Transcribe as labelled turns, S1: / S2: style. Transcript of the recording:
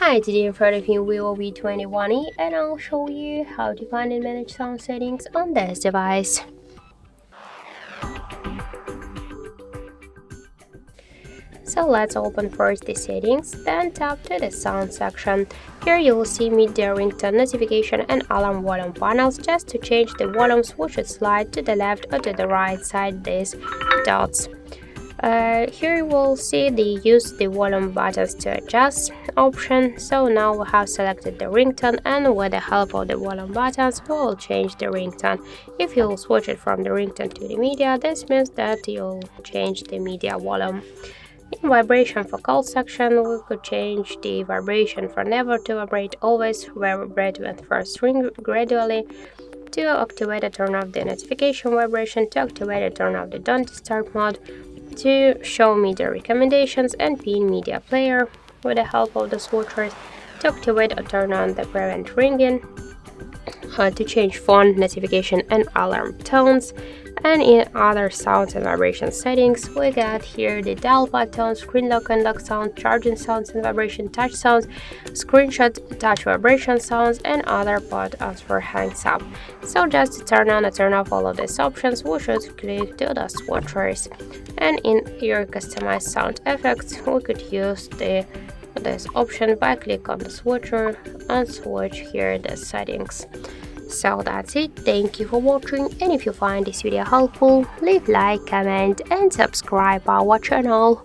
S1: Hi, today in front of you VIVO V21e and I'll show you how to find and manage sound settings on this device. So let's open first the settings, then tap to the sound section. Here you will see media ringtone notification and alarm volume panels. Just to change the volumes, we should slide to the left or to the right side these dots. Here you will see the use the volume buttons to adjust option. So now we have selected the ringtone, and with the help of the volume buttons we will change the ringtone. If you switch it from the ringtone to the media, this means that you'll change the media volume. In vibration for call section, we could change the vibration from never to vibrate, always, vibrate when first ring, gradually, to activate and turn off the notification vibration, to activate and turn off the don't disturb mode, to show media recommendations and pin media player with the help of the switchers, to activate or turn on the prevent ringing, to change phone notification and alarm tones. And in other sounds and vibration settings, we got here the dial button, screen lock and lock sound, charging sounds and vibration, touch sounds, screenshot, touch vibration sounds, and other buttons for hands up. So just to turn on and turn off all of these options, we should click to the switchers. And in your customized sound effects, we could use this option by click on the switcher and switch here the settings. So that's it. Thank you for watching, and if you find this video helpful, leave like, comment and subscribe our channel.